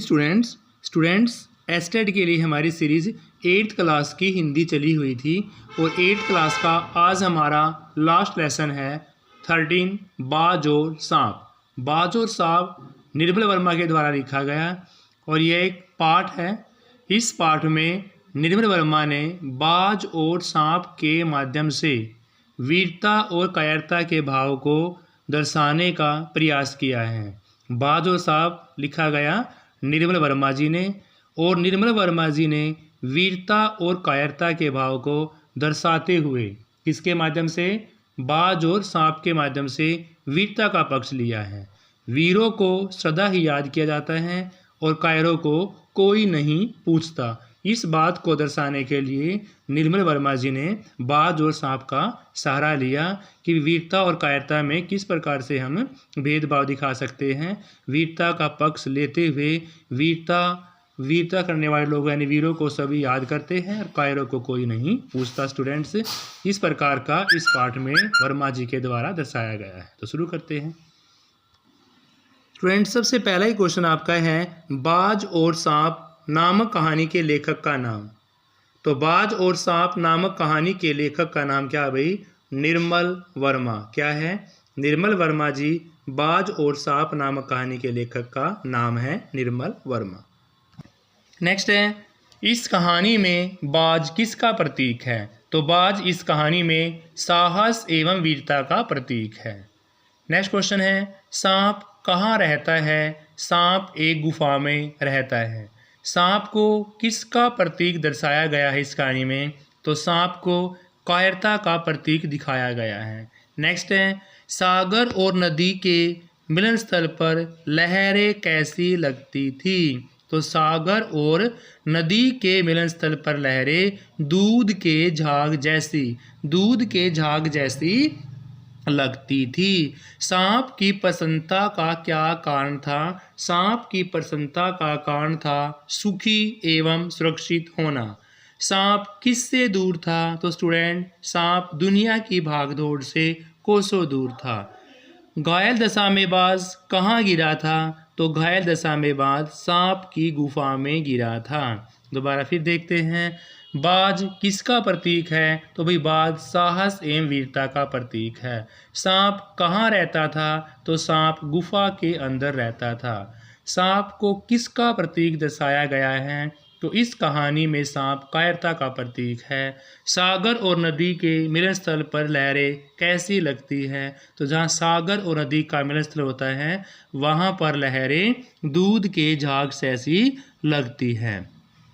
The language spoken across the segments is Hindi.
स्टूडेंट्स एस्टेट के लिए हमारी सीरीज़ 8th क्लास की हिंदी चली हुई थी और 8th क्लास का आज हमारा लास्ट लेसन है 13 बाज और सांप। बाज और सांप निर्मल वर्मा के द्वारा लिखा गया और यह एक पाठ है। इस पाठ में निर्मल वर्मा ने बाज और सांप के माध्यम से वीरता और कायरता के भाव को दर्शाने का प्रयास किया है। बाज और सांप लिखा गया निर्मल वर्मा जी ने और निर्मल वर्मा जी ने वीरता और कायरता के भाव को दर्शाते हुए किसके माध्यम से, बाज और सांप के माध्यम से वीरता का पक्ष लिया है। वीरों को सदा ही याद किया जाता है और कायरों को कोई नहीं पूछता। इस बात को दर्शाने के लिए निर्मल वर्मा जी ने बाज और सांप का सहारा लिया कि वीरता और कायरता में किस प्रकार से हम भेदभाव दिखा सकते हैं। वीरता का पक्ष लेते हुए वीरता करने वाले लोग यानी वीरों को सभी याद करते हैं और कायरों को कोई नहीं पूछता। स्टूडेंट्स, इस प्रकार का इस पाठ में वर्मा जी के द्वारा दर्शाया गया है। तो शुरू करते हैं। स्टूडेंट्स, सबसे पहला ही क्वेश्चन आपका है बाज और सांप नामक कहानी के लेखक का नाम। तो बाज और सांप नामक कहानी के लेखक का नाम क्या है भाई? निर्मल वर्मा। क्या है? निर्मल वर्मा जी बाज और सांप नामक कहानी के लेखक का नाम है निर्मल वर्मा। नेक्स्ट है, इस कहानी में बाज किसका प्रतीक है? तो बाज इस कहानी में साहस एवं वीरता का प्रतीक है। नेक्स्ट क्वेश्चन है, सांप कहाँ रहता है? सांप एक गुफा में रहता है। सांप को किसका प्रतीक दर्शाया गया है इस कहानी में? तो सांप को कायरता का प्रतीक दिखाया गया है। नेक्स्ट है, सागर और नदी के मिलन स्थल पर लहरें कैसी लगती थी? तो सागर और नदी के मिलन स्थल पर लहरें दूध के झाग जैसी लगती थी। सांप की प्रसन्नता का क्या कारण था? सांप की प्रसन्नता का कारण था सुखी एवं सुरक्षित होना। सांप किससे दूर था? तो स्टूडेंट, सांप दुनिया की भागदौड़ से कोसों दूर था। घायल दशा में बाज कहाँ गिरा था? तो घायल दशा में बाज सांप की गुफा में गिरा था। दोबारा फिर देखते हैं, बाज किसका प्रतीक है? तो भाई बाज साहस एवं वीरता का प्रतीक है। सांप कहाँ रहता था? तो सांप गुफा के अंदर रहता था। सांप को किसका प्रतीक दर्शाया गया है? तो इस कहानी में सांप कायरता का प्रतीक है। सागर और नदी के मिलन स्थल पर लहरें कैसी लगती हैं? तो जहाँ सागर और नदी का मिलन स्थल होता है वहाँ पर लहरें दूध के झाग जैसी लगती हैं।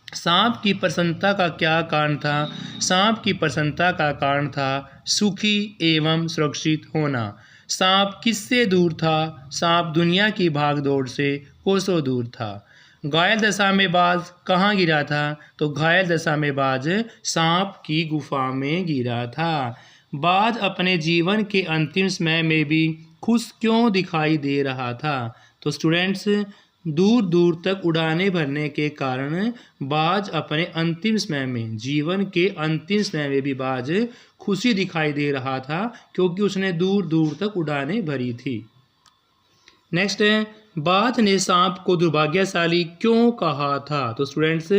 सांप की प्रसन्नता का क्या कारण था? सांप की प्रसन्नता का कारण था सुखी एवं सुरक्षित होना। सांप किससे दूर था? सांप दुनिया की भागदौड़ से कोसों दूर था। घायल दशा में बाज कहाँ गिरा था? तो घायल दशा में बाज सांप की गुफा में गिरा था। बाज अपने जीवन के अंतिम समय में भी खुश क्यों दिखाई दे रहा था? तो स्टूडेंट्स, दूर दूर तक उड़ाने भरने के कारण बाज अपने अंतिम समय में, जीवन के अंतिम समय में भी बाज खुशी दिखाई दे रहा था क्योंकि उसने दूर दूर तक उड़ाने भरी थी। नेक्स्ट है, बाज ने सांप को दुर्भाग्यशाली क्यों कहा था? तो स्टूडेंट्स,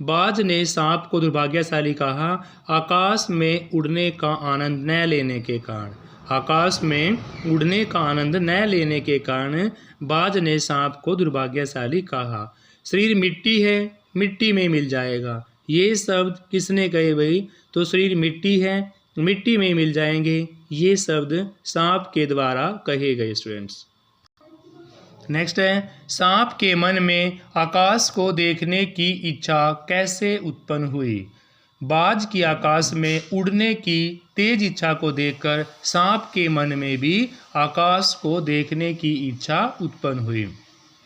बाज ने सांप को दुर्भाग्यशाली कहा आकाश में उड़ने का आनंद न लेने के कारण। आकाश में उड़ने का आनंद न लेने के कारण बाज ने सांप को दुर्भाग्यशाली कहा। शरीर मिट्टी है, मिट्टी में मिल जाएगा। ये शब्द किसने कहे भाई? तो शरीर मिट्टी है, मिट्टी में मिल जाएंगे। ये शब्द सांप के द्वारा कहे गए। स्टूडेंट्स, नेक्स्ट है, सांप के मन में आकाश को देखने की इच्छा कैसे उत्पन्न हुई? बाज की आकाश में उड़ने की तेज इच्छा को देखकर सांप के मन में भी आकाश को देखने की इच्छा उत्पन्न हुई।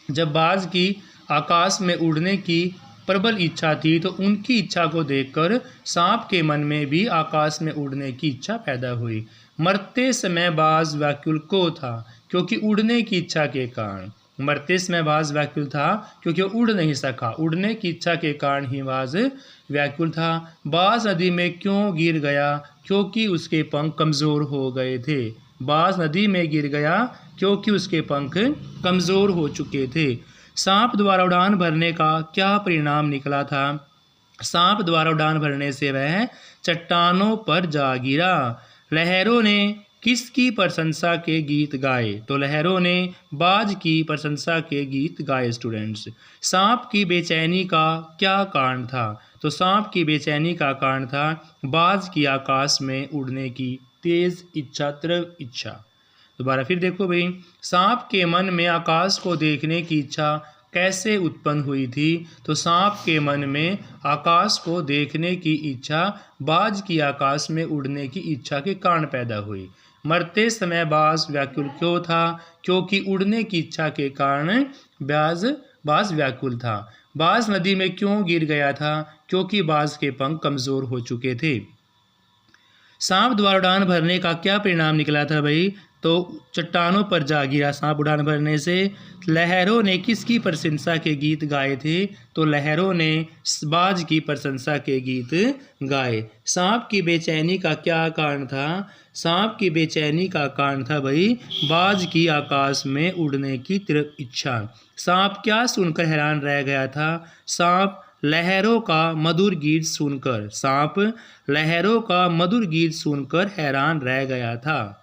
जब बाज की आकाश में उड़ने की प्रबल इच्छा थी तो उनकी इच्छा को देखकर सांप के मन में भी आकाश में उड़ने की इच्छा पैदा हुई। मरते समय बाज व्याकुल क्यों था? क्योंकि उड़ने की इच्छा के कारण। मरते समय बाज व्याकुल था क्योंकि वो उड़ नहीं सका। उड़ने की इच्छा के कारण ही बाज व्याकुल था। बाज नदी में क्यों गिर गया? क्योंकि उसके पंख कमज़ोर हो गए थे। बाज नदी में गिर गया क्योंकि उसके पंख कमज़ोर हो चुके थे। सांप द्वारा उड़ान भरने का क्या परिणाम निकला था? सांप द्वारा उड़ान भरने से वह चट्टानों पर जा गिरा। लहरों ने किसकी प्रशंसा के गीत गाए? तो लहरों ने बाज की प्रशंसा के गीत गाए स्टूडेंट्स। सांप की बेचैनी का क्या कारण था? तो सांप की बेचैनी का कारण था बाज की आकाश में उड़ने की तेज इच्छा, तीव्र इच्छा। दोबारा फिर देखो भाई, सांप के मन में आकाश को देखने की इच्छा कैसे उत्पन्न हुई थी? तो सांप के मन में आकाश को देखने की इच्छा बाज की आकाश में उड़ने की इच्छा के कारण पैदा हुई। मरते समय बाज व्याकुल क्यों था? क्योंकि उड़ने की इच्छा के कारण बाज व्याकुल था। बाज नदी में क्यों गिर गया था? क्योंकि बाज के पंख कमजोर हो चुके थे। सांप द्वारा उड़ान भरने का क्या परिणाम निकला था भाई? तो चट्टानों पर जा गिरा सांप उड़ान भरने से। लहरों ने किसकी प्रशंसा के गीत गाए थे? तो लहरों ने बाज की प्रशंसा के गीत गाए। सांप की बेचैनी का क्या कारण था? सांप की बेचैनी का कारण था भाई बाज की आकाश में उड़ने की तीव्र इच्छा। सांप क्या सुनकर हैरान रह गया था? सांप लहरों का मधुर गीत सुनकर। सांप लहरों का मधुर गीत सुनकर हैरान रह गया था।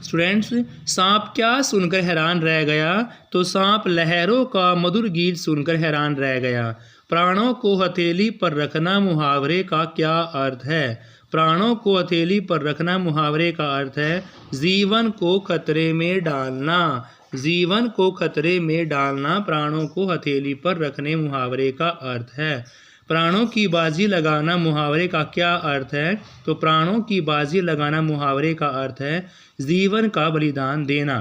स्टूडेंट्स, सांप क्या सुनकर हैरान रह गया? तो सांप लहरों का मधुर गीत सुनकर हैरान रह गया। प्राणों को हथेली पर रखना मुहावरे का क्या अर्थ है? प्राणों को हथेली पर रखना मुहावरे का अर्थ है जीवन को खतरे में डालना। जीवन को खतरे में डालना प्राणों को हथेली पर रखने मुहावरे का अर्थ है। प्राणों की बाजी लगाना मुहावरे का क्या अर्थ है? तो प्राणों की बाजी लगाना मुहावरे का अर्थ है जीवन का बलिदान देना।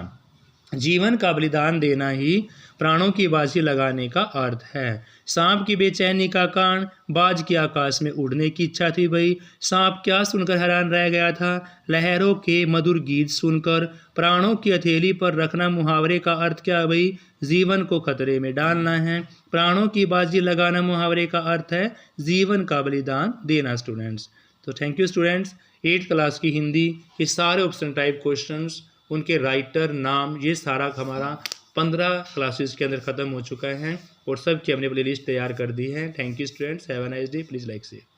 जीवन का बलिदान देना ही प्राणों की बाजी लगाने का अर्थ है। सांप की बेचैनी का कारण बाज की आकाश में उड़ने की इच्छा थी भाई। सांप क्या सुनकर हैरान रह गया था? लहरों के मधुर गीत सुनकर। प्राणों की हथेली पर रखना मुहावरे का अर्थ क्या है भाई? जीवन को खतरे में डालना है। प्राणों की बाजी लगाना मुहावरे का अर्थ है जीवन का बलिदान देना स्टूडेंट्स। तो thank you students. 8th class की हिंदी के सारे ऑप्शन टाइप क्वेश्चंस, उनके राइटर नाम, ये सारा हमारा 15 क्लासेस के अंदर ख़त्म हो चुका है और सब की हमने प्लेलिस्ट तैयार कर दी है। Thank you students, have a nice day, please like share.